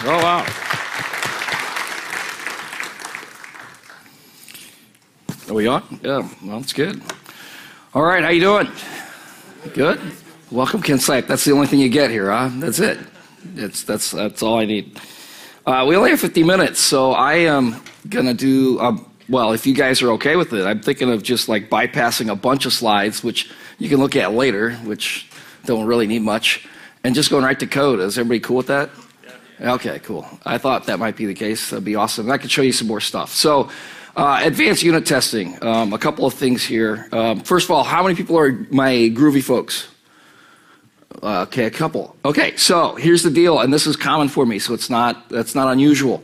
Oh, wow. Are we on? Yeah, well, that's good. All right, how you doing? Good? Welcome, Ken Sipe. That's the only thing you get here, huh? That's it. That's all I need. We only have 50 minutes, so I am going to do, well, if you guys are okay with it, I'm thinking of just like bypassing a bunch of slides, which you can look at later, which don't really need much, and just going right to code. Is everybody cool with that? Yeah. Okay, cool. I thought that might be the case. That'd be awesome. I could show you some more stuff. So, advanced unit testing. A couple of things here. First of all, how many people are my Groovy folks? Okay, a couple. Okay, so here's the deal, and this is common for me, so that's not unusual.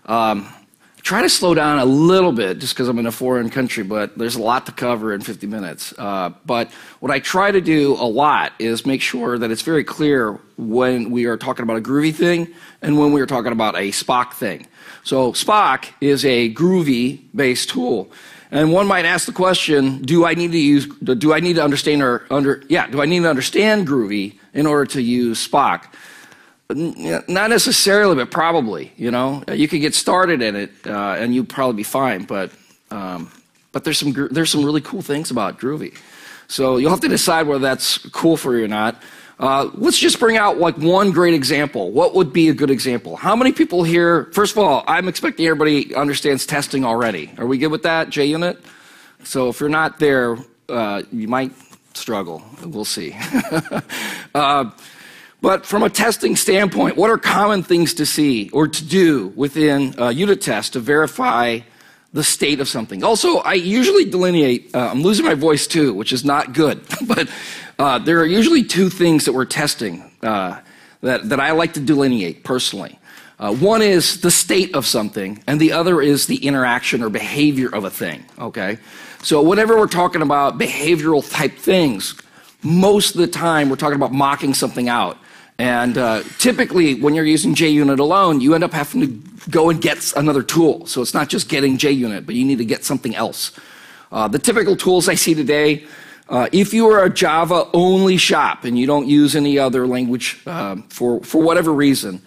Try to slow down a little bit just because I'm in a foreign country, but there's a lot to cover in 50 minutes. But what I try to do a lot is make sure that it's very clear when we are talking about a Groovy thing and when we are talking about a Spock thing. So Spock is a Groovy-based tool. And one might ask the question, do I need to understand Groovy in order to use Spock? Not necessarily, but probably, you know. You could get started in it and you'd probably be fine, but there's some really cool things about Groovy. So you'll have to decide whether that's cool for you or not. Let's just bring out like one great example. What would be a good example? How many people here, first of all, I'm expecting everybody understands testing already. Are we good with that, JUnit? So if you're not there, you might struggle. We'll see. But from a testing standpoint, what are common things to see or to do within a unit test to verify the state of something? Also, I usually delineate, I'm losing my voice too, which is not good, but there are usually two things that we're testing that I like to delineate personally. One is the state of something, and the other is the interaction or behavior of a thing, okay? So whenever we're talking about behavioral type things, most of the time we're talking about mocking something out. And typically, when you're using JUnit alone, you end up having to go and get another tool. So it's not just getting JUnit, but you need to get something else. The typical tools I see today, if you are a Java-only shop and you don't use any other language for whatever reason,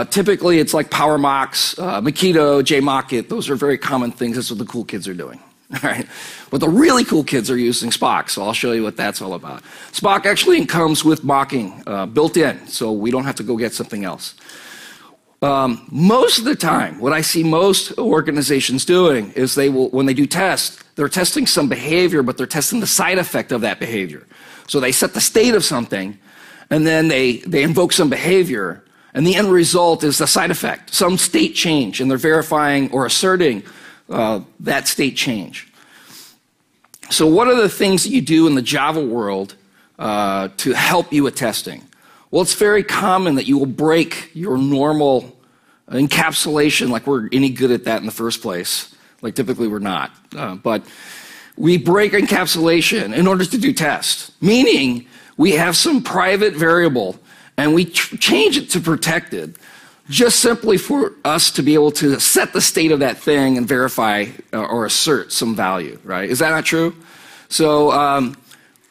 typically it's like PowerMox, Mockito, JMockit. Those are very common things. That's what the cool kids are doing. All right. But the really cool kids are using Spock, so I'll show you what that's all about. Spock actually comes with mocking built in, so we don't have to go get something else. Most of the time, what I see most organizations doing is when they do tests, they're testing some behavior, but they're testing the side effect of that behavior. So they set the state of something, and then they invoke some behavior, and the end result is the side effect, some state change, and they're verifying or asserting that state change. So what are the things that you do in the Java world to help you with testing? Well, it's very common that you will break your normal encapsulation, like we're any good at that in the first place. Like typically we're not. But we break encapsulation in order to do tests, meaning we have some private variable and we change it to protected, just simply for us to be able to set the state of that thing and verify or assert some value, right? Is that not true? So I'm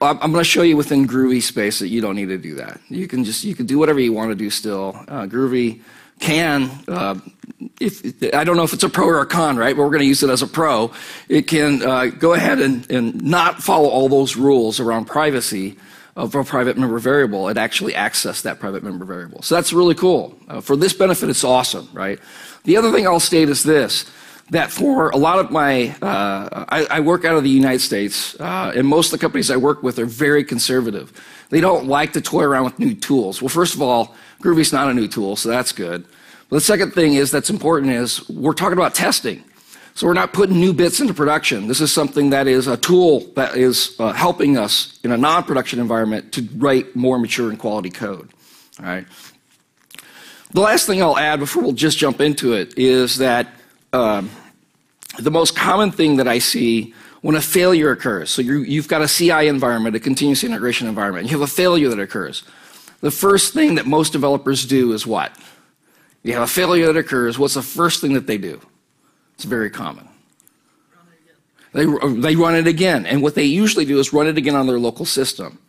going to show you within Groovy space that you don't need to do that. You can do whatever you want to do still. Groovy can, I don't know if it's a pro or a con, right? But we're going to use it as a pro. It can go ahead and not follow all those rules around privacy of a private member variable and actually access that private member variable. So that's really cool. For this benefit, it's awesome, right? The other thing I'll state is this, that for a lot of my, I work out of the United States, and most of the companies I work with are very conservative. They don't like to toy around with new tools. Well, first of all, Groovy's not a new tool, so that's good. But the second thing that's important is we're talking about testing. So we're not putting new bits into production. This is something that is a tool that is helping us in a non-production environment to write more mature and quality code. All right. The last thing I'll add before we'll just jump into it is that the most common thing that I see when a failure occurs, so you've got a CI environment, a continuous integration environment, you have a failure that occurs. The first thing that most developers do is what? You have a failure that occurs, what's the first thing that they do? It's very common. They run it again, and what they usually do is run it again on their local system.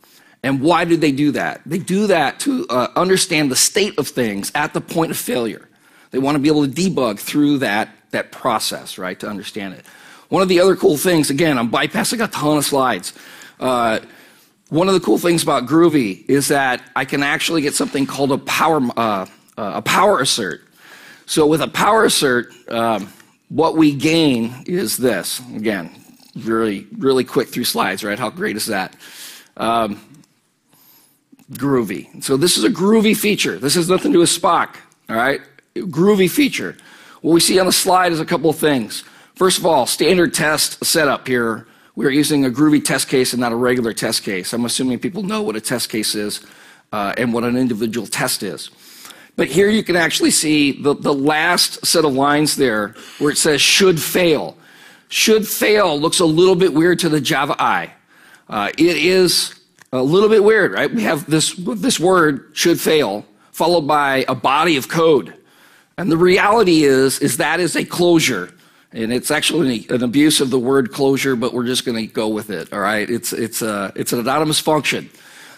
And why do they do that? They do that to understand the state of things at the point of failure. They want to be able to debug through that process, right, to understand it. One of the other cool things, again, I'm bypassing a ton of slides. One of the cool things about Groovy is that I can actually get something called a power assert. So with a power assert, what we gain is this. Again, really, really quick through slides, right? How great is that? Groovy. So this is a Groovy feature. This has nothing to do with Spock, all right? Groovy feature. What we see on the slide is a couple of things. First of all, standard test setup here. We're using a Groovy test case and not a regular test case. I'm assuming people know what a test case is and what an individual test is. But here you can actually see the last set of lines there where it says should fail. Should fail looks a little bit weird to the Java eye. It is a little bit weird, right? We have this word should fail followed by a body of code. And the reality is that is a closure. And it's actually an abuse of the word closure, but we're just going to go with it, all right? It's an anonymous function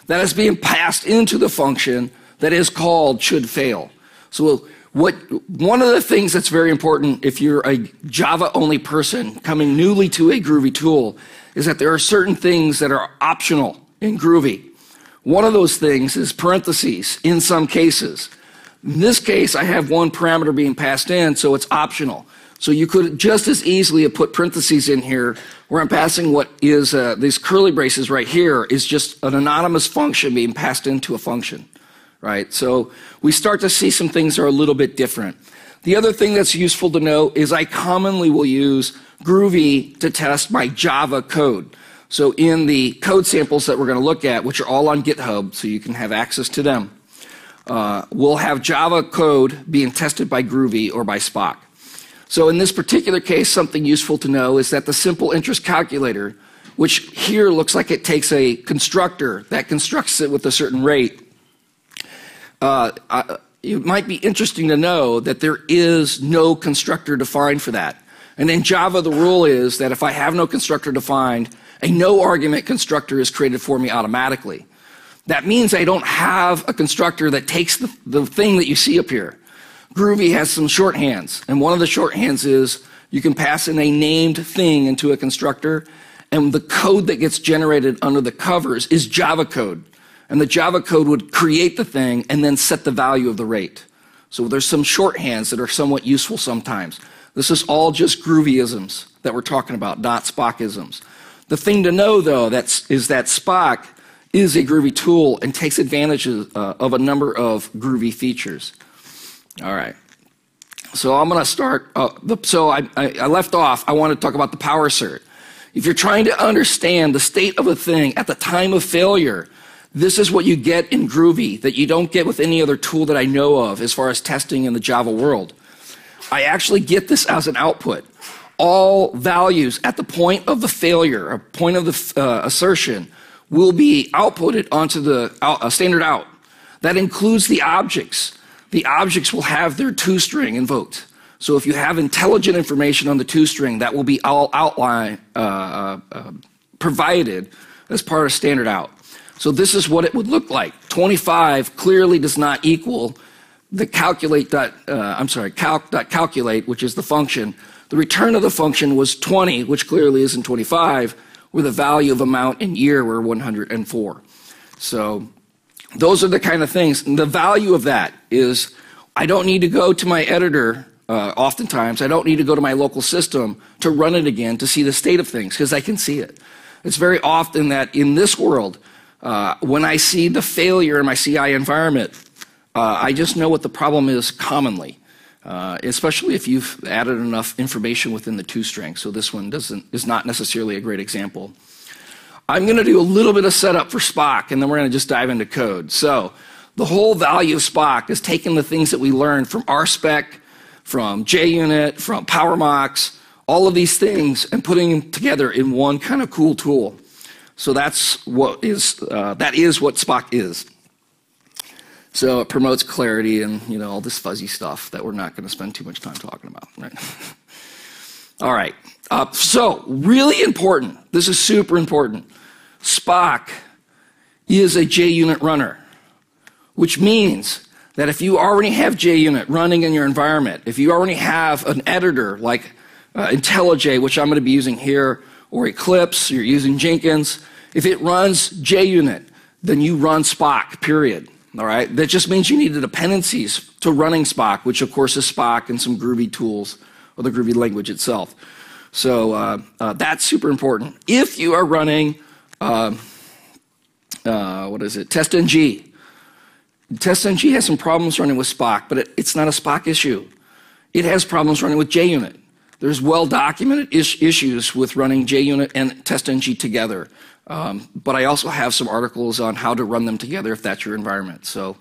that is being passed into the function that is called should fail. So one of the things that's very important if you're a Java-only person coming newly to a Groovy tool is that there are certain things that are optional in Groovy. One of those things is parentheses in some cases. In this case, I have one parameter being passed in, so it's optional. So you could just as easily have put parentheses in here where I'm passing what is these curly braces right here is just an anonymous function being passed into a function, right? So we start to see some things that are a little bit different. The other thing that's useful to know is I commonly will use Groovy to test my Java code. So in the code samples that we're going to look at, which are all on GitHub, so you can have access to them, we'll have Java code being tested by Groovy or by Spock. So in this particular case, something useful to know is that the simple interest calculator, which here looks like it takes a constructor that constructs it with a certain rate, it might be interesting to know that there is no constructor defined for that. And in Java, the rule is that if I have no constructor defined, a no argument constructor is created for me automatically. That means I don't have a constructor that takes the thing that you see up here. Groovy has some shorthands, and one of the shorthands is you can pass in a named thing into a constructor, and the code that gets generated under the covers is Java code. And the Java code would create the thing and then set the value of the rate. So there's some shorthands that are somewhat useful sometimes. This is all just Groovyisms that we're talking about, not Spockisms. The thing to know, though, is that Spock is a Groovy tool and takes advantage of a number of Groovy features. All right. So I'm going to start. So I left off. I want to talk about the power cert. If you're trying to understand the state of a thing at the time of failure, this is what you get in Groovy that you don't get with any other tool that I know of as far as testing in the Java world. I actually get this as an output. All values at the point of the failure, or point of the assertion, will be outputted onto the standard out. That includes the objects. The objects will have their toString invoked. So if you have intelligent information on the toString, that will be all provided as part of standard out. So this is what it would look like. 25 clearly does not equal the calc.calculate, which is the function. The return of the function was 20, which clearly isn't 25, where the value of amount and year were 104. So those are the kind of things. And the value of that is I don't need to go to my editor oftentimes. I don't need to go to my local system to run it again to see the state of things because I can see it. It's very often that in this world, when I see the failure in my CI environment, I just know what the problem is commonly, especially if you've added enough information within the toString. So this one is not necessarily a great example. I'm going to do a little bit of setup for Spock, and then we're going to just dive into code. So the whole value of Spock is taking the things that we learned from RSpec, from JUnit, from PowerMox, all of these things, and putting them together in one kind of cool tool. So that is what Spock is. So it promotes clarity and all this fuzzy stuff that we're not going to spend too much time talking about. Right? All right. So really important. This is super important. Spock is a JUnit runner, which means that if you already have JUnit running in your environment, if you already have an editor like IntelliJ, which I'm going to be using here, or Eclipse, you're using Jenkins, if it runs JUnit, then you run Spock, period. All right? That just means you need the dependencies to running Spock, which of course is Spock and some Groovy tools, or the Groovy language itself. So that's super important. If you are running, TestNG. TestNG has some problems running with Spock, but it's not a Spock issue. It has problems running with JUnit. There's well-documented issues with running JUnit and TestNG together. But I also have some articles on how to run them together if that's your environment. So,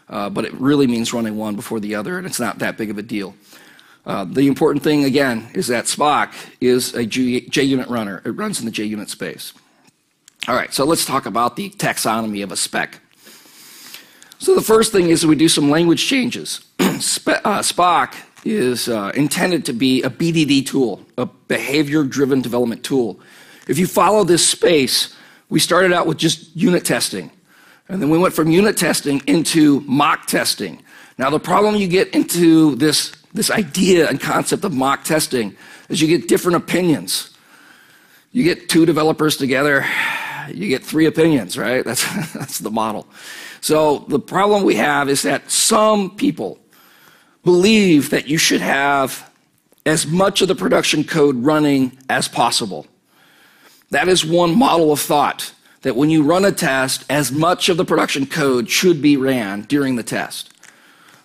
but it really means running one before the other, and it's not that big of a deal. The important thing, again, is that Spock is a JUnit runner. It runs in the JUnit space. All right, so let's talk about the taxonomy of a spec. So the first thing is we do some language changes. Spock is intended to be a BDD tool, a behavior-driven development tool. If you follow this space, we started out with just unit testing. And then we went from unit testing into Mach testing. Now the problem you get into this idea and concept of Mach testing is you get different opinions. You get two developers together, you get three opinions, right? That's the model. So the problem we have is that some people believe that you should have as much of the production code running as possible. That is one model of thought, that when you run a test, as much of the production code should be ran during the test.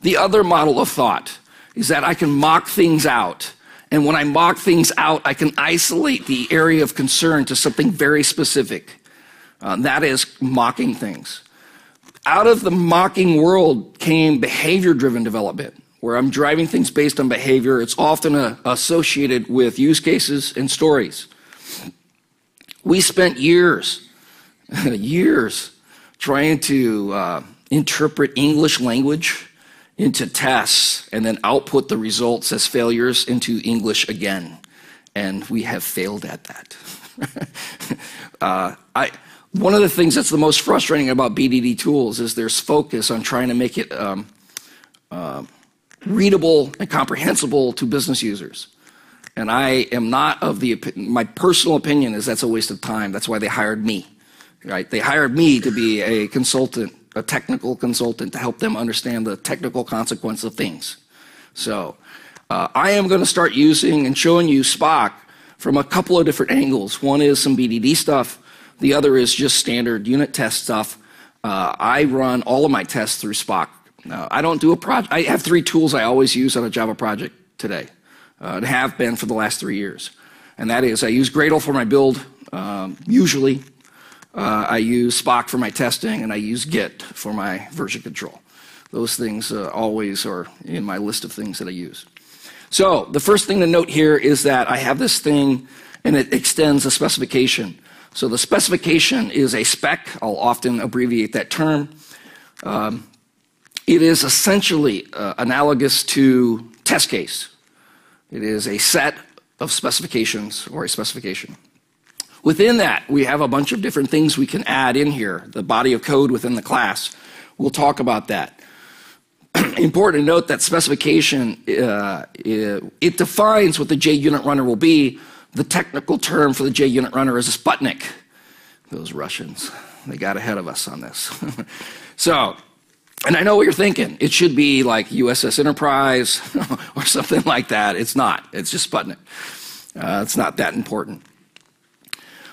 The other model of thought is that I can mock things out, and when I mock things out, I can isolate the area of concern to something very specific. That is mocking things. Out of the mocking world came behavior-driven development, where I'm driving things based on behavior. It's often associated with use cases and stories. We spent years trying to interpret English language into tests and then output the results as failures into English again. And we have failed at that. One of the things that's the most frustrating about BDD tools is there's focus on trying to make it readable and comprehensible to business users. And I am not of my personal opinion is that's a waste of time. That's why they hired me, right? They hired me to be a consultant, a technical consultant, to help them understand the technical consequence of things. So I am going to start using and showing you Spock from a couple of different angles. One is some BDD stuff. The other is just standard unit test stuff. I run all of my tests through Spock. I don't do a project. I have three tools I always use on a Java project today. And have been for the last 3 years. And that is I use Gradle for my build, usually. I use Spock for my testing, and I use Git for my version control. Those things always are in my list of things that I use. So the first thing to note here is that I have this thing, and it extends a specification. So the specification is a spec. I'll often abbreviate that term. It is essentially analogous to test case. It is a set of specifications or a specification. Within that, we have a bunch of different things we can add in here, the body of code within the class. We'll talk about that. Important to note that specification, it defines what the JUnit runner will be. The technical term for the JUnit runner is a Sputnik. Those Russians, they got ahead of us on this. So, and I know what you're thinking. It should be like USS Enterprise or something like that. It's not. It's just Sputnik. It's not that important.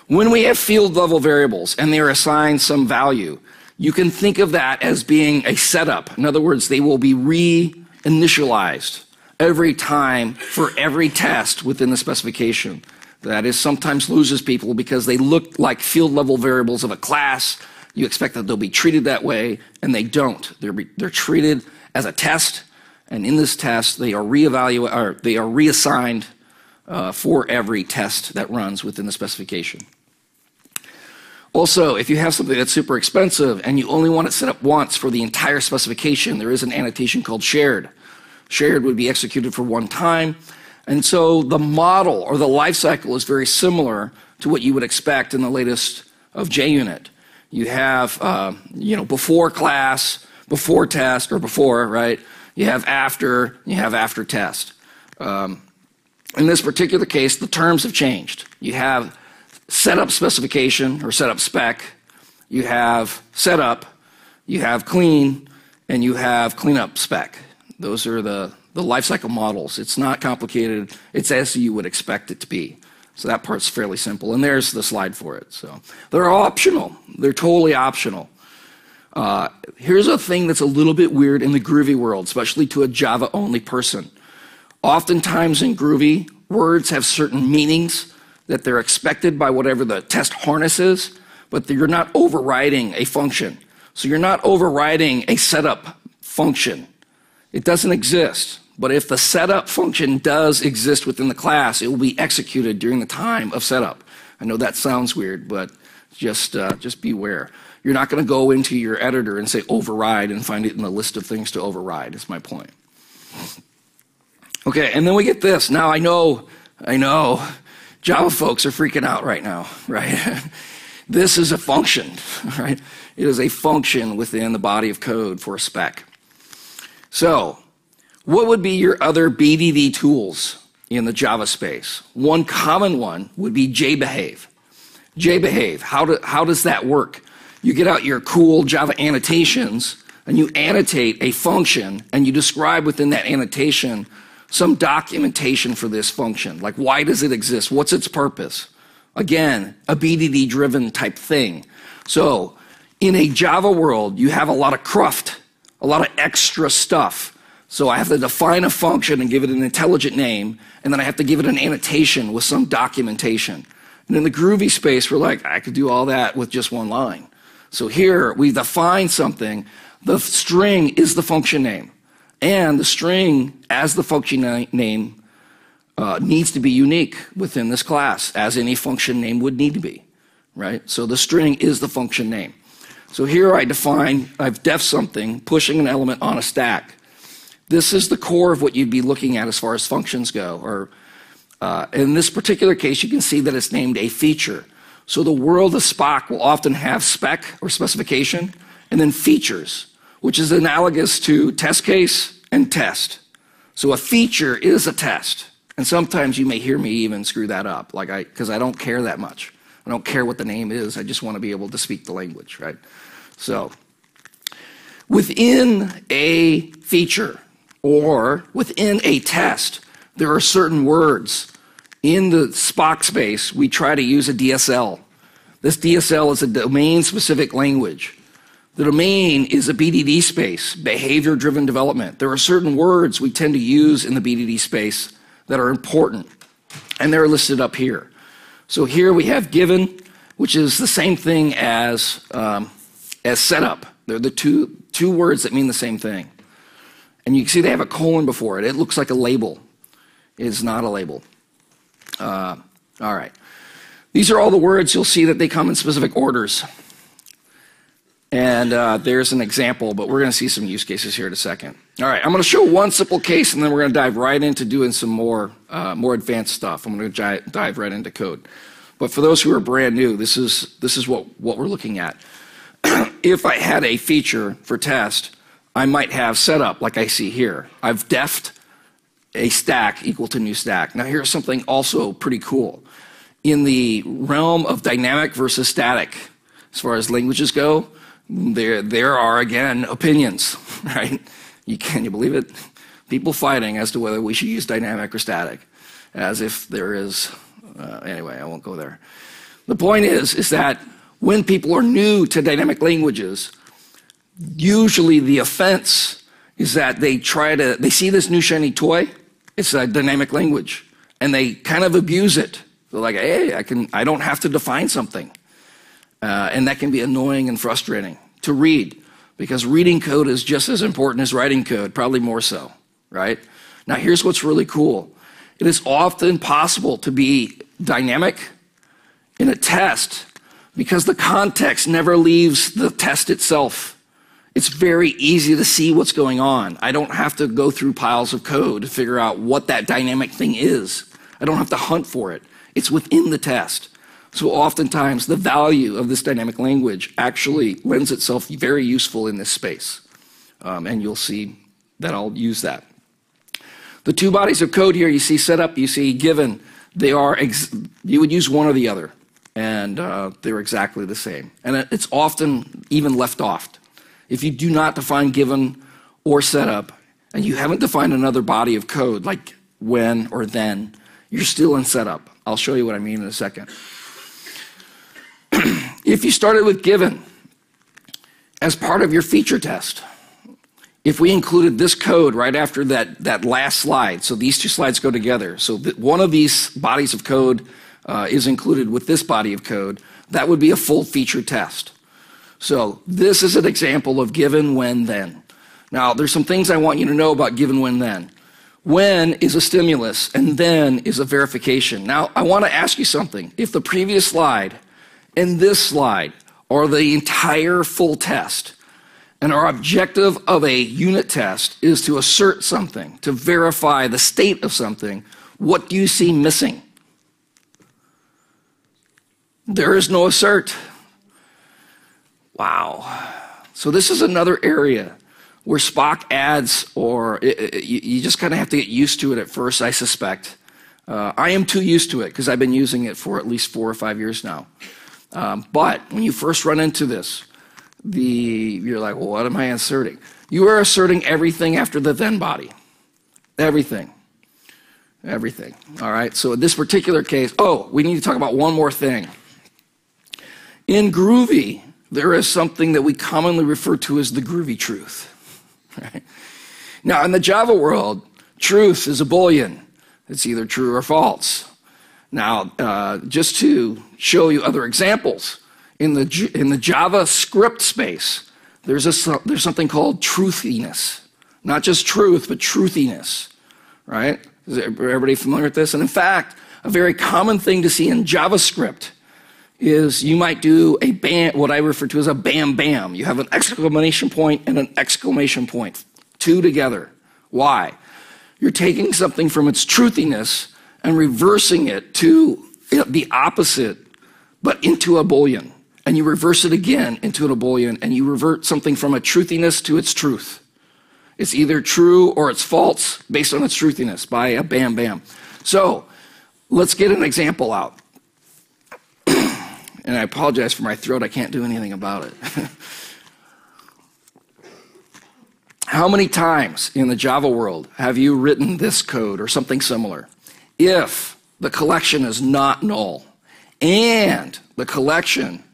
When we have field level variables and they are assigned some value, you can think of that as being a setup. In other words, they will be reinitialized every time for every test within the specification. That is sometimes loses people because they look like field level variables of a class. You expect that they'll be treated that way, and they don't. They're treated as a test, and in this test, they are reassigned for every test that runs within the specification. Also, if you have something that's super expensive and you only want it set up once for the entire specification, there is an annotation called shared. Shared would be executed for one time, and so the model or the life cycle is very similar to what you would expect in the latest of JUnit. You have, before class, before test or before, right? You have after test. In this particular case, the terms have changed. You have setup specification or setup spec, you have setup, you have clean, and you have cleanup spec. Those are the lifecycle models. It's not complicated. It's as you would expect it to be. So that part's fairly simple. And there's the slide for it. So they're optional. They're totally optional. Here's a thing that's a little bit weird in the Groovy world, especially to a Java-only person. Oftentimes in Groovy, words have certain meanings that they're expected by whatever the test harness is, but you're not overriding a function. So you're not overriding a setup function. It doesn't exist. But if the setup function does exist within the class, it will be executed during the time of setup. I know that sounds weird, but just beware. You're not going to go into your editor and say override and find it in the list of things to override, is my point. Okay, and then we get this. Now I know, Java folks are freaking out right now, right? This is a function, right? It is a function within the body of code for a spec. So, what would be your other BDD tools in the Java space? One common one would be JBehave. JBehave, how does that work? You get out your cool Java annotations and you annotate a function and you describe within that annotation some documentation for this function. Like, why does it exist? What's its purpose? Again, a BDD-driven type thing. So, in a Java world, you have a lot of cruft, a lot of extra stuff. So I have to define a function and give it an intelligent name, and then I have to give it an annotation with some documentation. And in the Groovy space, we're like, I could do all that with just one line. So here, we define something. The string is the function name. And the string as the function name needs to be unique within this class, as any function name would need to be, right? So the string is the function name. So here I've def something, pushing an element on a stack. This is the core of what you'd be looking at as far as functions go. Or in this particular case, you can see that it's named a feature. So the world of Spock will often have spec or specification, and then features, which is analogous to test case and test. So a feature is a test. And sometimes you may hear me even screw that up, because I don't care that much. I don't care what the name is. I just want to be able to speak the language, right? So within a feature or within a test, there are certain words. In the Spock space, we try to use a DSL. This DSL is a domain-specific language. The domain is a BDD space, behavior-driven development. There are certain words we tend to use in the BDD space that are important, and they're listed up here. So here we have given, which is the same thing as setup. They're the two words that mean the same thing. And you can see they have a colon before it. It looks like a label. It is not a label. All right. These are all the words. You'll see that they come in specific orders. And there's an example, but we're going to see some use cases here in a second. All right, I'm going to show one simple case, and then we're going to dive right into doing some more advanced stuff. I'm going to dive right into code. But for those who are brand new, this is what we're looking at. If I had a feature for test, I might have setup like I see here. I've defed a stack equal to new stack. Now here's something also pretty cool. In the realm of dynamic versus static, as far as languages go, there are, again, opinions, right? Can you believe it? People fighting as to whether we should use dynamic or static, as if there is, anyway, I won't go there. The point is that when people are new to dynamic languages, usually the offense is that they see this new shiny toy, it's a dynamic language, and they kind of abuse it. They're like, hey, I don't have to define something. And that can be annoying and frustrating to read, because reading code is just as important as writing code, probably more so, right? Now here's what's really cool. It is often possible to be dynamic in a test because the context never leaves the test itself. It's very easy to see what's going on. I don't have to go through piles of code to figure out what that dynamic thing is. I don't have to hunt for it. It's within the test. So oftentimes the value of this dynamic language actually lends itself very useful in this space. and you'll see that I'll use that. The two bodies of code here, you see setup, you see given. They are, you would use one or the other, and they're exactly the same. And it's often even left off. If you do not define given or setup, and you haven't defined another body of code, like when or then, you're still in setup. I'll show you what I mean in a second. If you started with given as part of your feature test, if we included this code right after that last slide, so these two slides go together, so one of these bodies of code is included with this body of code, that would be a full feature test. So this is an example of given, when, then. Now, there's some things I want you to know about given, when, then. When is a stimulus, and then is a verification. Now, I want to ask you something. If the previous slide and this slide are the entire full test, and our objective of a unit test is to assert something, to verify the state of something, what do you see missing? There is no assert. Wow. So this is another area where Spock adds, or you just kind of have to get used to it at first, I suspect. I am too used to it because I've been using it for at least 4 or 5 years now. But when you first run into this, you're like, well, what am I asserting? You are asserting everything after the then body. Everything. Everything. All right? So in this particular case, we need to talk about one more thing. In Groovy, there is something that we commonly refer to as the Groovy Truth. Right? Now, in the Java world, truth is a Boolean. It's either true or false. Now, just to show you other examples, in the Java script space, there's something called Truthiness. Not just truth, but Truthiness. Right? Is everybody familiar with this? And in fact, a very common thing to see in JavaScript is you might do a what I refer to as a bam bam. You have an exclamation point and an exclamation point, two together. Why? You're taking something from its truthiness and reversing it to the opposite, but into a Boolean. And you reverse it again into a Boolean, and you revert something from a truthiness to its truth. It's either true or it's false based on its truthiness by a bam bam. So let's get an example out. And I apologize for my throat. I can't do anything about it. How many times in the Java world have you written this code or something similar? If the collection is not null and the collection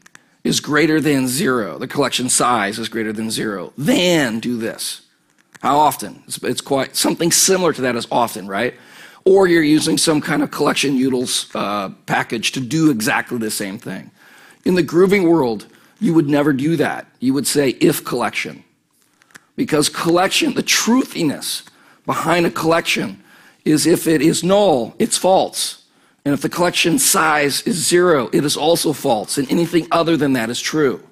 is greater than 0, the collection size is greater than 0, then do this. How often? It's quite something similar to that as often, right? Or you're using some kind of collection utils package to do exactly the same thing. In the Groovy world, you would never do that. You would say if collection. Because collection, the truthiness behind a collection is if it is null, it's false. And if the collection size is 0, it is also false. And anything other than that is true.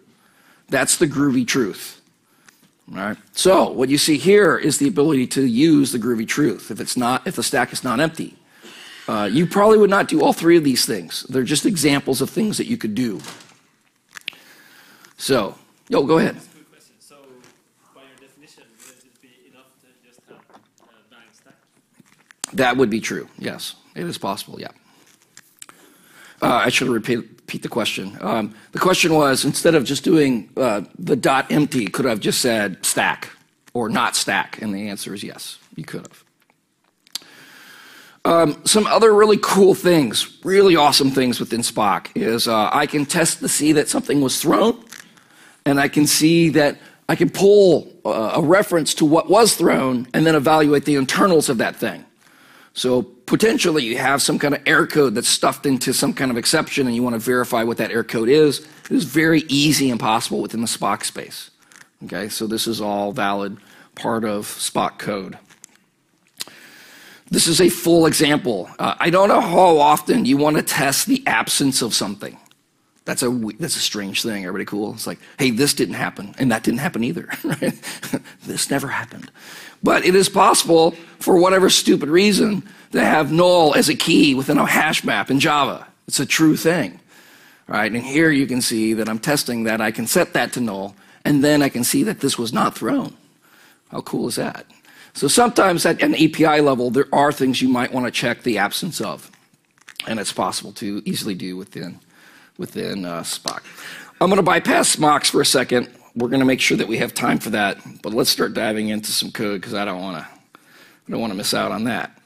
That's the Groovy Truth. All right? So what you see here is the ability to use the Groovy Truth if the stack is not empty. You probably would not do all 3 of these things. They're just examples of things that you could do. So, go ahead. That's a good question. So, by your definition, would it be enough to just have a blank stack? That would be true, yes. It is possible, yeah. I should repeat the question. The question was, instead of just doing the dot empty, could I have just said stack or not stack? And the answer is yes, you could have. Some other really cool things, really awesome things within Spock is I can test to see that something was thrown, and I can see that I can pull a reference to what was thrown and then evaluate the internals of that thing. So potentially you have some kind of error code that's stuffed into some kind of exception and you want to verify what that error code is. It is very easy and possible within the Spock space. Okay, so this is all valid part of Spock code. This is a full example. I don't know how often you want to test the absence of something. That's a strange thing. Everybody cool? It's like, hey, this didn't happen, and that didn't happen either. Right? This never happened. But it is possible, for whatever stupid reason, to have null as a key within a hash map in Java. It's a true thing. Right? And here you can see that I'm testing that I can set that to null, and then I can see that this was not thrown. How cool is that? So sometimes at an API level, there are things you might want to check the absence of, and it's possible to easily do within Spock. I'm going to bypass mocks for a second. We're going to make sure that we have time for that, but let's start diving into some code because I don't want to miss out on that.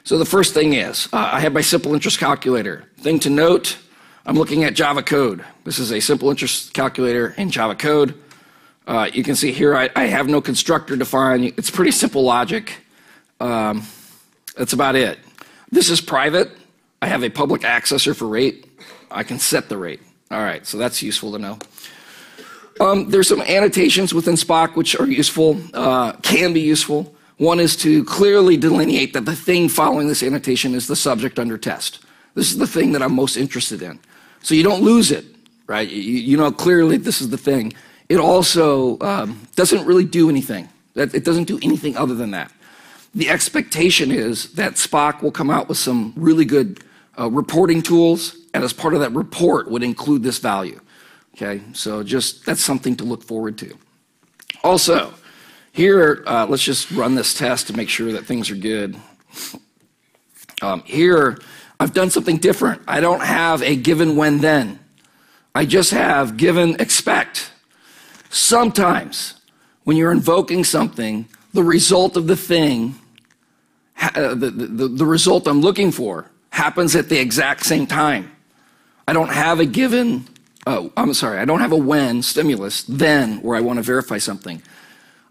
So the first thing is, I have my simple interest calculator. Thing to note, I'm looking at Java code. This is a simple interest calculator in Java code. You can see here I have no constructor defined. It's pretty simple logic. That's about it. This is private. I have a public accessor for rate. I can set the rate. All right, so that's useful to know. There's some annotations within Spock which are useful, can be useful. One is to clearly delineate that the thing following this annotation is the subject under test. This is the thing that I'm most interested in. So you don't lose it, right? You know clearly this is the thing. It also doesn't really do anything. It doesn't do anything other than that. The expectation is that Spock will come out with some really good reporting tools, and as part of that report would include this value. Okay, so that's something to look forward to. Also, here, let's just run this test to make sure that things are good. Here, I've done something different. I don't have a given when then. I just have given expect. Sometimes, when you're invoking something, the result of the thing, the result I'm looking for, happens at the exact same time. I don't have a given, I don't have a when stimulus, then, where I want to verify something.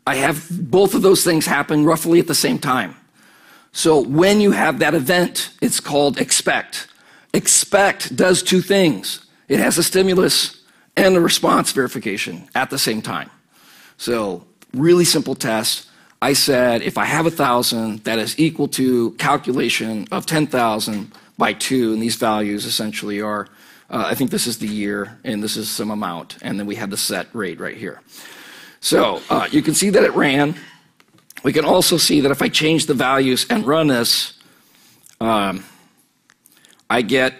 I have both of those things happen roughly at the same time. So when you have that event, it's called expect. Expect does two things. It has a stimulus and a response verification at the same time. So really simple test. I said if I have 1,000, that is equal to calculation of 10,000 by 2, and these values essentially are, I think this is the year, and this is some amount, and then we have the set rate right here. So you can see that it ran. We can also see that if I change the values and run this, I get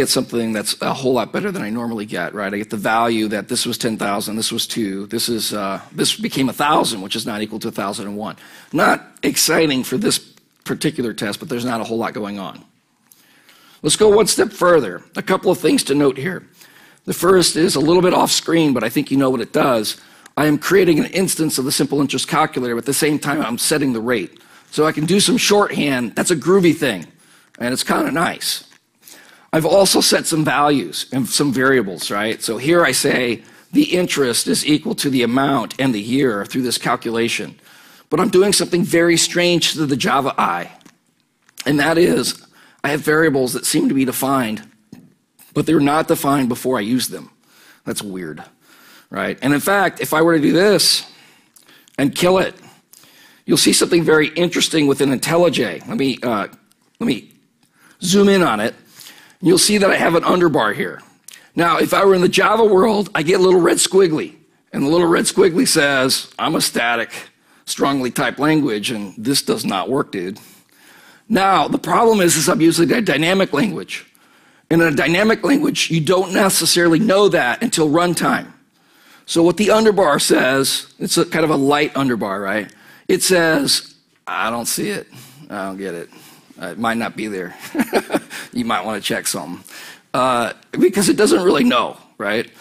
something that's a whole lot better than I normally get, right? I get the value that this was 10,000, this was 2, this became 1,000, which is not equal to 1,001. Not exciting for this particular test, but there's not a whole lot going on. Let's go one step further. A couple of things to note here. The first is a little bit off screen, but I think you know what it does. I am creating an instance of the simple interest calculator, but at the same time I'm setting the rate. So I can do some shorthand. That's a groovy thing, and it's kind of nice. I've also set some values and some variables, right? So here I say the interest is equal to the amount and the year through this calculation. But I'm doing something very strange to the Java I, and that is I have variables that seem to be defined, but they're not defined before I use them. That's weird, right? And in fact, if I were to do this and kill it, you'll see something very interesting within IntelliJ. Let me zoom in on it. You'll see that I have an underbar here. Now, if I were in the Java world, I get a little red squiggly. And the little red squiggly says, I'm a static, strongly typed language, and this does not work, dude. Now, the problem is I'm using a dynamic language. And in a dynamic language, you don't necessarily know that until runtime. So what the underbar says, it's a kind of a light underbar, right? It says, I don't see it. I don't get it. It might not be there. You might want to check something. Because it doesn't really know, right?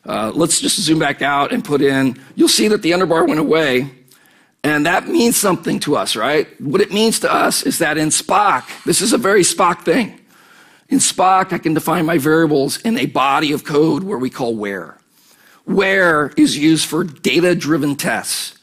Let's just zoom back out and put in, you'll see that the underbar went away, and that means something to us, right? What it means to us is that in Spock, this is a very Spock thing. In Spock, I can define my variables in a body of code where we call where. Where is used for data-driven tests.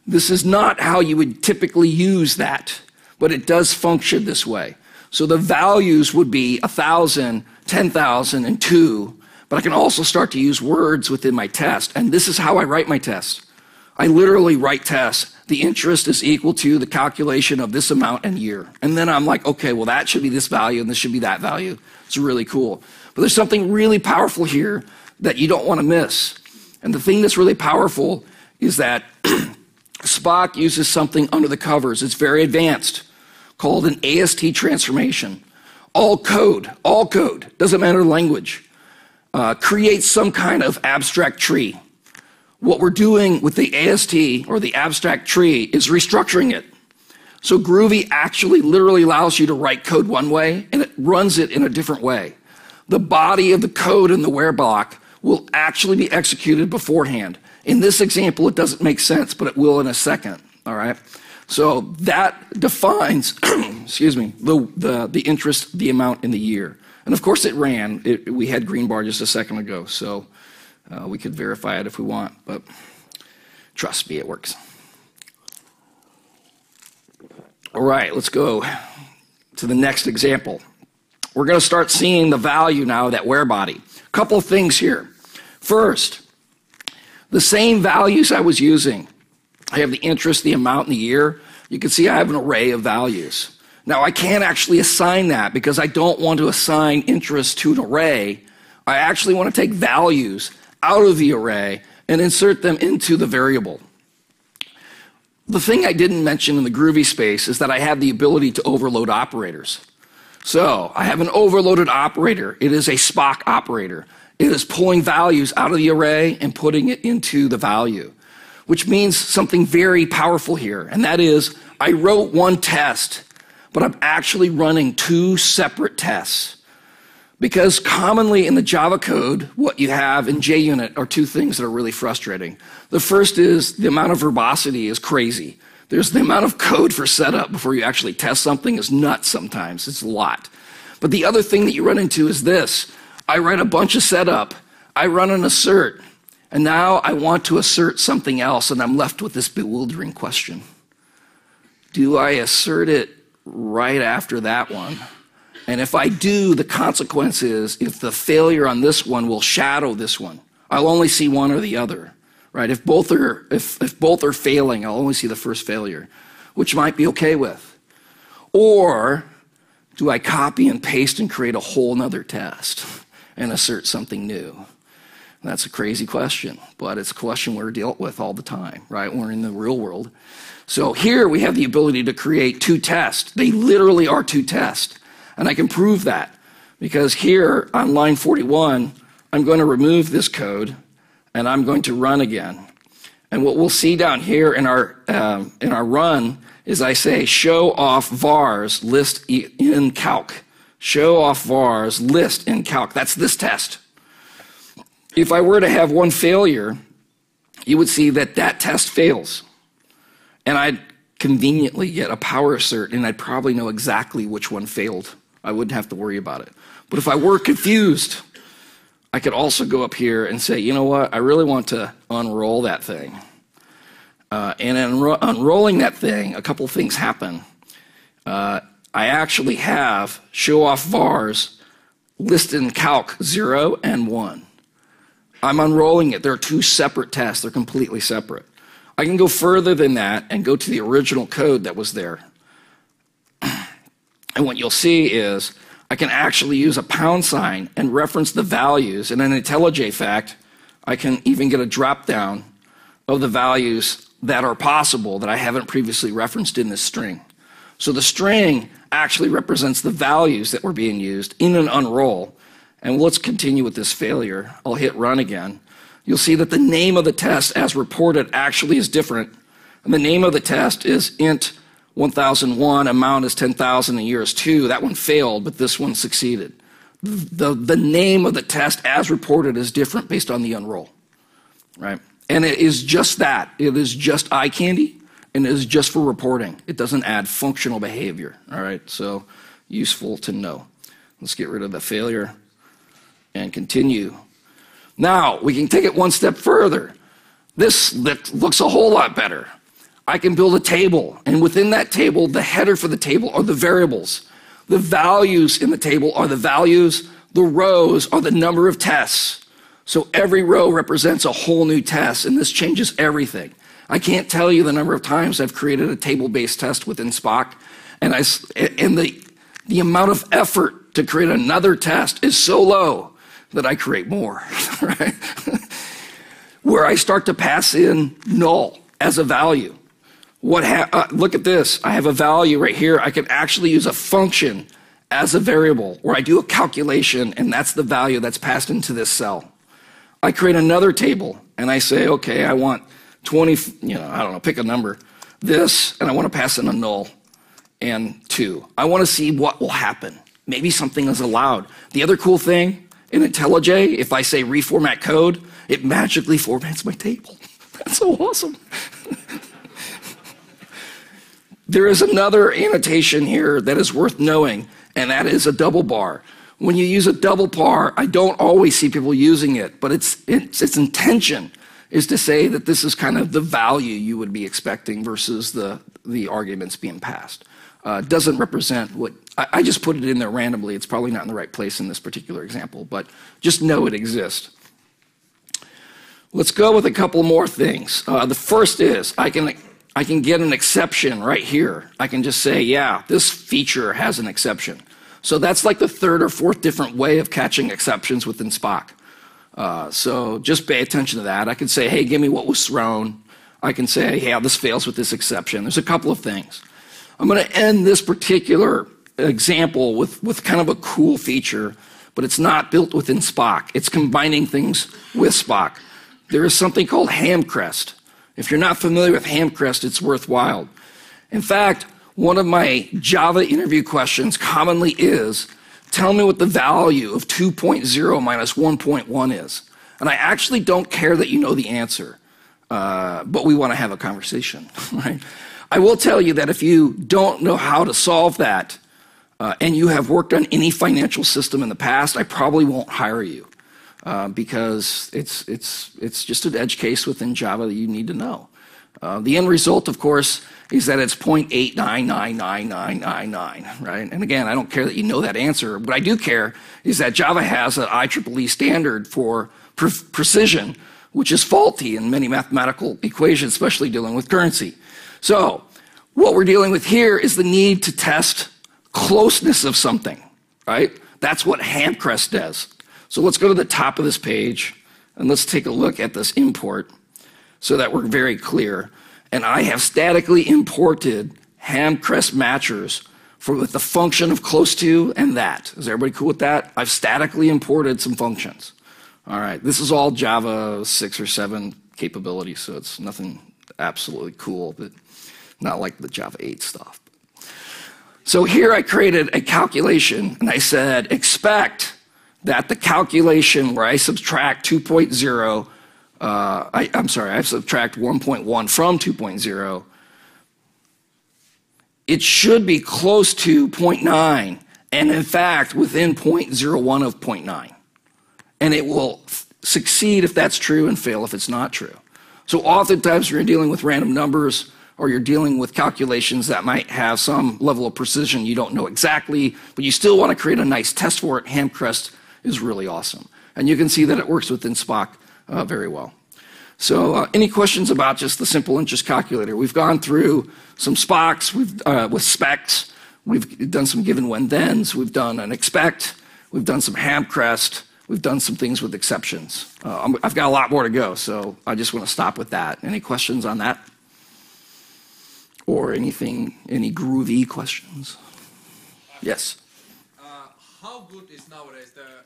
This is not how you would typically use that, but it does function this way. So the values would be 1,000, 10,000, and 2, but I can also start to use words within my test, and this is how I write my test. I literally write tests. The interest is equal to the calculation of this amount and year. And then I'm like, okay, well, that should be this value, and this should be that value. It's really cool. But there's something really powerful here that you don't want to miss. And the thing that's really powerful is that Spock uses something under the covers. It's very advanced, called an AST transformation. All code, doesn't matter the language, creates some kind of abstract tree. what we're doing with the AST, or the abstract tree, is restructuring it. So Groovy actually literally allows you to write code one way, and it runs it in a different way. The body of the code in the where block will actually be executed beforehand. In this example, it doesn't make sense, but it will in a second, all right? So that defines, excuse me, the interest, the amount in the year. And of course it ran. We had green bar just a second ago, so we could verify it if we want, but trust me, it works. All right, let's go to the next example. We're going to start seeing the value now of that where body. A couple of things here. First, the same values I was using. I have the interest, the amount, and the year. You can see I have an array of values. Now, I can't actually assign that because I don't want to assign interest to an array. I actually want to take values out of the array and insert them into the variable. The thing I didn't mention in the Groovy space is that I have the ability to overload operators. So I have an overloaded operator. It is a Spock operator. It is pulling values out of the array and putting it into the value, which means something very powerful here, and that is I wrote one test, but I'm actually running two separate tests. Because commonly in the Java code, what you have in JUnit are two things that are really frustrating. The first is the amount of verbosity is crazy. There's the amount of code for setup before you actually test something is nuts sometimes. It's a lot. But the other thing that you run into is this. I write a bunch of setup. I run an assert. And now I want to assert something else, and I'm left with this bewildering question. Do I assert it right after that one? And if I do, the consequence is if the failure on this one will shadow this one, I'll only see one or the other, right? If both are failing, I'll only see the first failure, which might be okay with. Or do I copy and paste and create a whole nother test and assert something new? That's a crazy question, but it's a question we're dealt with all the time, right? We're in the real world. So here we have the ability to create two tests. They literally are two tests. And I can prove that because here on line 41, I'm going to remove this code and I'm going to run again. And what we'll see down here in our run is I say show off vars list in calc. Show off vars list in calc. That's this test. If I were to have one failure, you would see that that test fails. And I'd conveniently get a power assert and I'd probably know exactly which one failed. I wouldn't have to worry about it. But if I were confused, I could also go up here and say, you know what, I really want to unroll that thing. And in unrolling that thing, a couple things happen. I actually have show off vars listed in calc 0 and 1. I'm unrolling it. There are two separate tests. They're completely separate. I can go further than that and go to the original code that was there. And what you'll see is I can actually use a pound sign and reference the values. And in IntelliJ fact, I can even get a drop down of the values that are possible that I haven't previously referenced in this string. So the string actually represents the values that were being used in an unroll. And let's continue with this failure. I'll hit run again. You'll see that the name of the test as reported actually is different. And the name of the test is int 1001, amount is 10,000, and year is 2. That one failed, but this one succeeded. The name of the test as reported is different based on the unroll, right? And it is just that. It is just eye candy, and it is just for reporting. It doesn't add functional behavior, all right? So useful to know. Let's get rid of the failure and continue. Now, we can take it one step further. This looks a whole lot better. I can build a table, and within that table, the header for the table are the variables. The values in the table are the values. The rows are the number of tests. So every row represents a whole new test, and this changes everything. I can't tell you the number of times I've created a table-based test within Spock, and the amount of effort to create another test is so low that I create more, right? Where I start to pass in null as a value. Look at this. I have a value right here. I can actually use a function as a variable where I do a calculation, and that's the value that's passed into this cell. I create another table and I say, okay, I want 20, I don't know, pick a number, this, and I want to pass in a null and 2. I want to see what will happen. Maybe something is allowed. The other cool thing in IntelliJ, if I say reformat code, it magically formats my table. That's so awesome. There is another annotation here that is worth knowing, and that is a double bar. When you use a double bar, I don't always see people using it, but its intention is to say that this is kind of the value you would be expecting versus the arguments being passed. Doesn't represent what, I just put it in there randomly. It's probably not in the right place in this particular example, but just know it exists. Let's go with a couple more things. The first is I can get an exception right here. I can just say, yeah, this feature has an exception. So that's like the third or fourth different way of catching exceptions within Spock. So just pay attention to that. I can say, hey, give me what was thrown. I can say, yeah, this fails with this exception. There's a couple of things. I'm going to end this particular example with kind of a cool feature, but it's not built within Spock. It's combining things with Spock. There is something called Hamcrest. If you're not familiar with Hamcrest, it's worthwhile. In fact, one of my Java interview questions commonly is, tell me what the value of 2.0 minus 1.1 is. And I actually don't care that you know the answer, but we want to have a conversation, right? I will tell you that if you don't know how to solve that, and you have worked on any financial system in the past, I probably won't hire you, because it's just an edge case within Java that you need to know. The end result, of course, is that it's 0.89999999, right? And again, I don't care that you know that answer. What I do care is that Java has an IEEE standard for precision, which is faulty in many mathematical equations, especially dealing with currency. So what we're dealing with here is the need to test closeness of something, right? That's what Hamcrest does. So let's go to the top of this page, and let's take a look at this import so that we're very clear. And I have statically imported Hamcrest matchers with the function of close to and that. Is everybody cool with that? I've statically imported some functions. All right, this is all Java 6 or 7 capability, so it's nothing absolutely cool, but not like the Java 8 stuff. So here I created a calculation, and I said, expect that the calculation where I subtract 2.0, I subtract 1.1 from 2.0, it should be close to 0.9, and in fact, within 0.01 of 0.9. And it will succeed if that's true and fail if it's not true. So oftentimes when you're dealing with random numbers or you're dealing with calculations that might have some level of precision you don't know exactly, but you still want to create a nice test for it, Hamcrest is really awesome. And you can see that it works within Spock very well. So any questions about just the simple interest calculator? We've gone through some Spocks with specs. We've done some given when thens. We've done an expect. We've done some Hamcrest. We've done some things with exceptions. I've got a lot more to go, so I just want to stop with that. Any questions on that? Or anything, any groovy questions? Yes? How good is nowadays the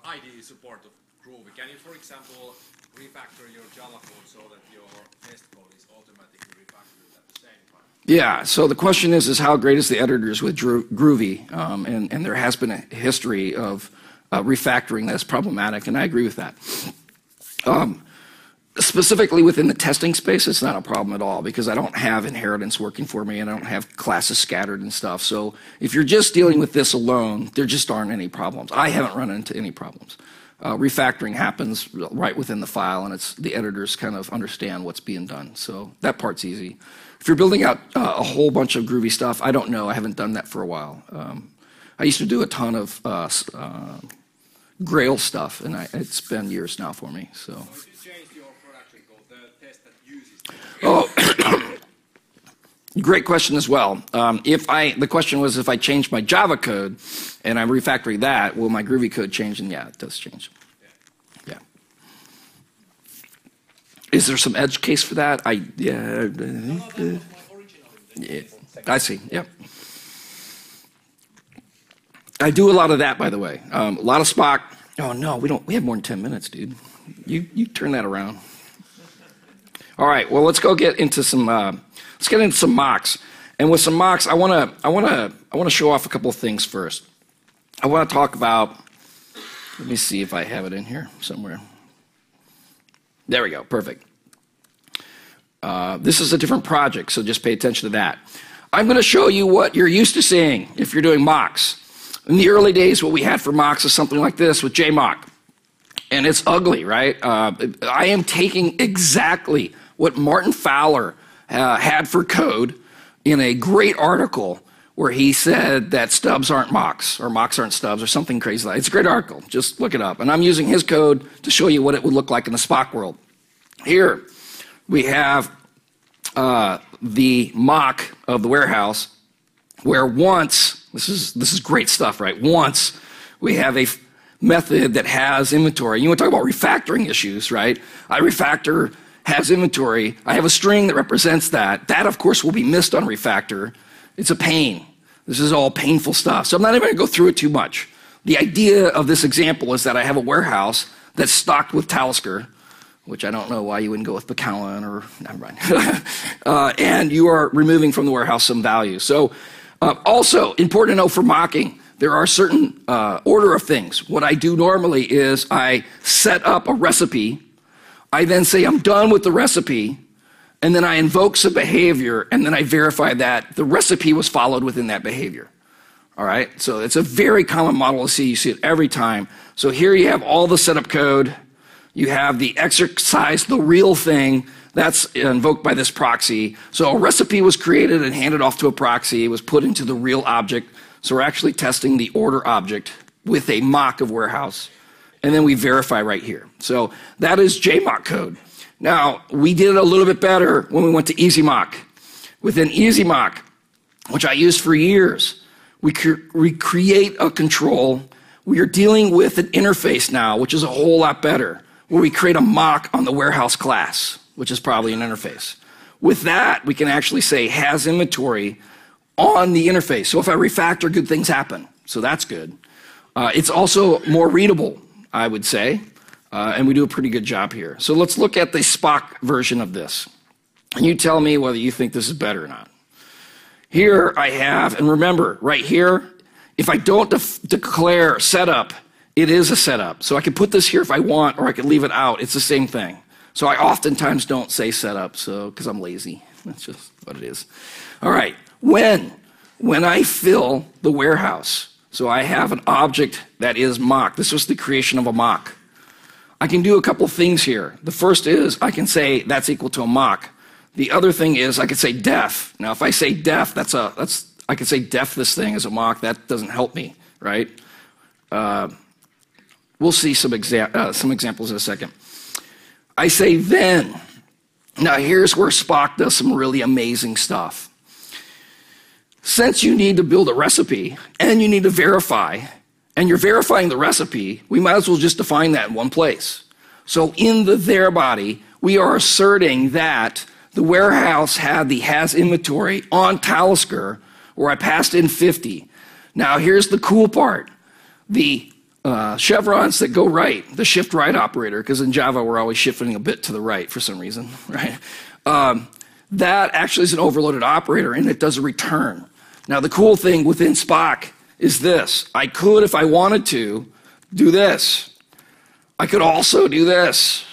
IDE support of Groovy? Can you, for example, refactor your Java code so that your test code is automatically refactored at the same time? Yeah, so the question is how great is the editors with Groovy? And there has been a history of refactoring that's problematic, and I agree with that. Specifically within the testing space, it's not a problem at all because I don't have inheritance working for me and I don't have classes scattered and stuff. So if you're just dealing with this alone, there just aren't any problems. I haven't run into any problems. Refactoring happens right within the file, and it's the editors kind of understand what's being done. So that part's easy. If you're building out a whole bunch of Groovy stuff, I don't know. I haven't done that for a while. I used to do a ton of Grail stuff, and it's been years now for me. So if you change your production code, the test that uses great question as well. The question was if I change my Java code and I'm refactoring that, will my Groovy code change? And yeah, it does change. Yeah. Is there some edge case for that? Yeah. I see. Yep. I do a lot of that, by the way. A lot of Spock. Oh no, we have more than 10 minutes, dude. You turn that around. All right, well, let's get into some mocks. And with some mocks, I want to show off a couple of things first. I want to talk about, let me see if I have it in here somewhere. There we go, perfect. This is a different project, so just pay attention to that. I'm going to show you what you're used to seeing if you're doing mocks. In the early days, what we had for mocks is something like this with JMock. And it's ugly, right? I am taking exactly what Martin Fowler had for code in a great article where he said that stubs aren't mocks, or mocks aren't stubs, or something crazy like that. It's a great article. Just look it up. And I'm using his code to show you what it would look like in the Spock world. Here we have the mock of the warehouse, where once, this is great stuff, right? Once we have a method that has inventory. You want to talk about refactoring issues, right? Refactor has inventory. I have a string that represents that. That, of course, will be missed on refactor. It's a pain. This is all painful stuff. So I'm not even going to go through it too much. The idea of this example is that I have a warehouse that's stocked with Talisker, which I don't know why you wouldn't go with Bacallan or, never mind. And you are removing from the warehouse some value. So also, important to know for mocking, there are certain order of things. What I do normally is I set up a recipe. I then say I'm done with the recipe, and then I invoke some behavior, and then I verify that the recipe was followed within that behavior. All right? So it's a very common model to see. You see it every time. So here you have all the setup code. You have the exercise, the real thing. That's invoked by this proxy. So a recipe was created and handed off to a proxy. It was put into the real object. So we're actually testing the order object with a mock of warehouse. And then we verify right here. So that is JMock code. Now, we did it a little bit better when we went to EasyMock. Within EasyMock, which I used for years, we create a control. We are dealing with an interface now, which is a whole lot better, where we create a mock on the warehouse class, which is probably an interface. With that, we can actually say has inventory on the interface. So if I refactor, good things happen. So that's good. It's also more readable, I would say, and we do a pretty good job here. So let's look at the Spock version of this. And you tell me whether you think this is better or not. Here I have, and remember, right here, if I don't declare setup, it is a setup. So I can put this here if I want, or I can leave it out. It's the same thing. So I oftentimes don't say setup, because I'm lazy. That's just what it is. All right. When I fill the warehouse, so I have an object that is mock. This was the creation of a mock. I can do a couple of things here. The first is I can say that's equal to a mock. The other thing is I could say def. Now, if I say def, I could say def this thing as a mock. That doesn't help me, right? We'll see some examples in a second. I say then. Now, here's where Spock does some really amazing stuff. Since you need to build a recipe and you need to verify, and you're verifying the recipe, we might as well just define that in one place. So in the there body, we are asserting that the warehouse had the has inventory on Talisker, where I passed in 50. Now here's the cool part. The chevrons that go right, the shift right operator, because in Java we're always shifting a bit to the right for some reason, right? That actually is an overloaded operator, and it does a return. Now the cool thing within Spock is this. I could, if I wanted to, do this. I could also do this.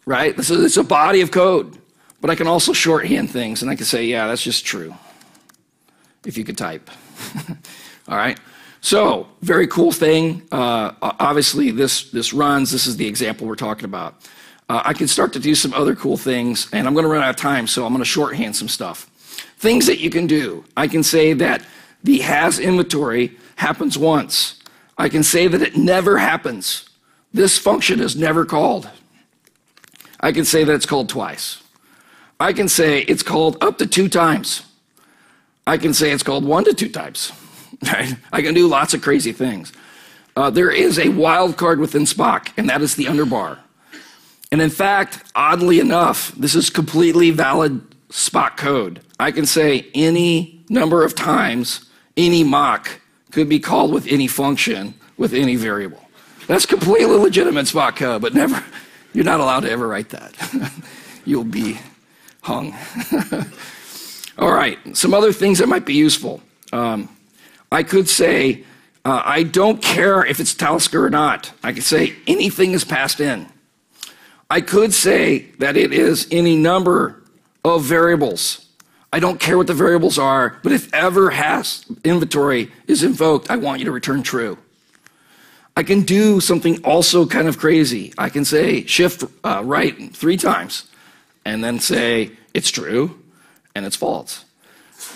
Right? It's a body of code. But I can also shorthand things, and I can say, yeah, that's just true. If you could type. All right? So, very cool thing. Obviously, this runs. This is the example we're talking about. I can start to do some other cool things, and I'm going to run out of time, so I'm going to shorthand some stuff. Things that you can do. I can say that the has inventory happens once. I can say that it never happens. This function is never called. I can say that it's called twice. I can say it's called up to 2 times. I can say it's called 1 to 2 times. Right? I can do lots of crazy things. There is a wild card within Spock, and that is the underbar. And in fact, oddly enough, this is completely valid Spock code. I can say any number of times any mock could be called with any function with any variable. That's completely legitimate Spock code, but never, you're not allowed to ever write that. You'll be hung. All right, some other things that might be useful. I could say, I don't care if it's Talisker or not. I could say anything is passed in. I could say that it is any number of variables. I don't care what the variables are, but if ever has inventory is invoked, I want you to return true. I can do something also kind of crazy. I can say shift right 3 times and then say it's true and it's false.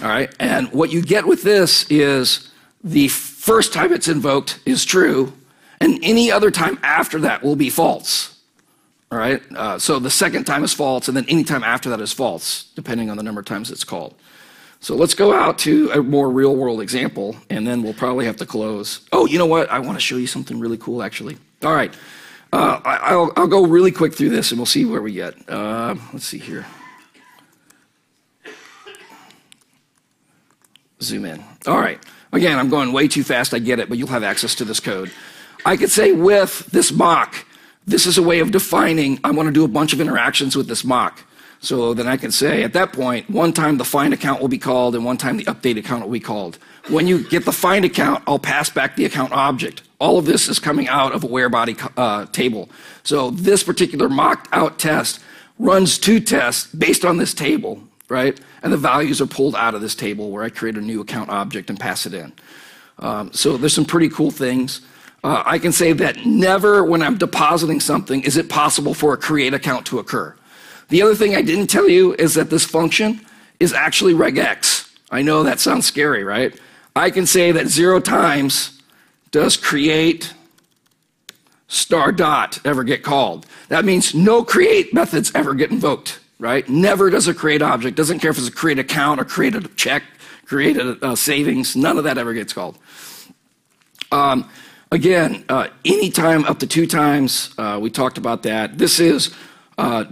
All right, and what you get with this is the first time it's invoked is true, and any other time after that will be false. All right, so the second time is false, and then any time after that is false, depending on the number of times it's called. So let's go out to a more real-world example, and then we'll probably have to close. Oh, you know what? I want to show you something really cool, actually. All right, I'll go really quick through this, and we'll see where we get. Let's see here. Zoom in. All right. Again, I'm going way too fast. I get it, but you'll have access to this code. I could say with this Mach, this is a way of defining, I want to do a bunch of interactions with this Mach. So then I can say at that point, one time the find account will be called and one time the update account will be called. When you get the find account, I'll pass back the account object. All of this is coming out of a where body table. So this particular mocked out test runs 2 tests based on this table, right? And the values are pulled out of this table where I create a new account object and pass it in. So there's some pretty cool things. I can say that never when I'm depositing something is it possible for a create account to occur. The other thing I didn't tell you is that this function is actually regex. I know that sounds scary, right? I can say that 0 times does create star dot ever get called. That means no create methods ever get invoked, right? Never does a create object, doesn't care if it's a create account or create a check, create a savings, none of that ever gets called. Again, anytime up to 2 times, we talked about that. This is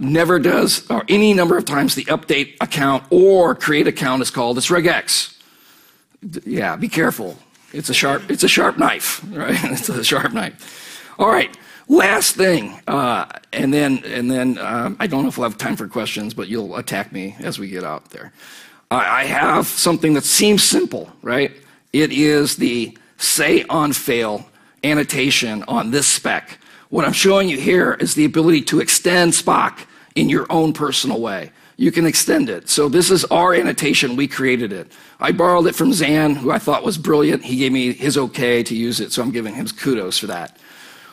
never does, or any number of times the update account or create account is called, it's regex. Yeah, be careful. It's a sharp knife, right? It's a sharp knife. All right, last thing, and then I don't know if we'll have time for questions, but you'll attack me as we get out there. I have something that seems simple, right? It is the say on fail annotation on this spec. What I'm showing you here is the ability to extend Spock in your own personal way. You can extend it. So this is our annotation. We created it. I borrowed it from Zan, who I thought was brilliant. He gave me his okay to use it, so I'm giving him kudos for that.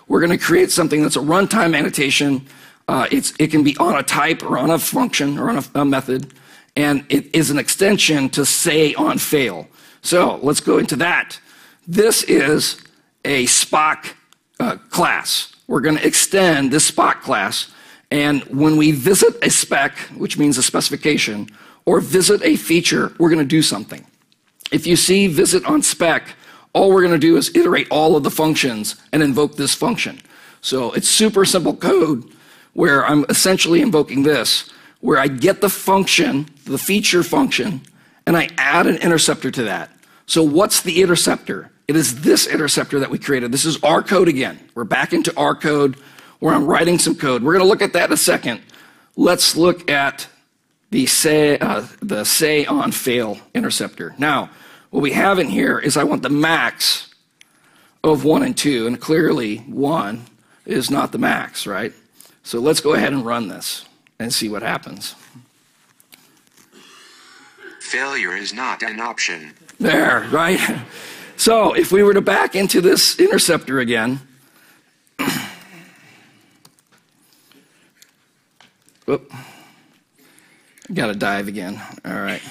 We're going to create something that's a runtime annotation. It can be on a type or on a function or on a method, and it is an extension to say on fail. So let's go into that. This is a Spock class. We're going to extend this Spock class, and when we visit a spec, which means a specification, or visit a feature, we're going to do something. If you see visit on spec, all we're going to do is iterate all of the functions and invoke this function. So it's super simple code where I'm essentially invoking this, where I get the function, the feature function, and I add an interceptor to that. So what's the interceptor? It is this interceptor that we created. This is our code again. We're back into our code where I'm writing some code. We're going to look at that in a second. Let's look at the say on fail interceptor. Now, what we have in here is I want the max of 1 and 2, and clearly 1 is not the max, right? So let's go ahead and run this and see what happens. Failure is not an option. There, right? So if we were to back into this interceptor again, whoop, got to dive again. All right.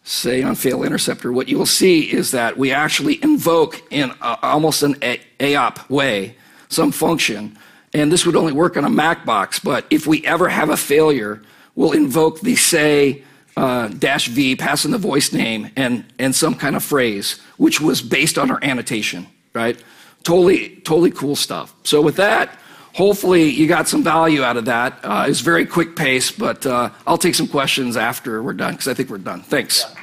Say on fail interceptor, what you will see is that we actually invoke in almost an AOP way some function, and this would only work on a Mac box, but if we ever have a failure, we'll invoke the say -v, pass in the voice name, and some kind of phrase, which was based on our annotation, right? Totally cool stuff. So with that, hopefully you got some value out of that. It's very quick pace, but I'll take some questions after we're done, because I think we're done. Thanks. Yeah.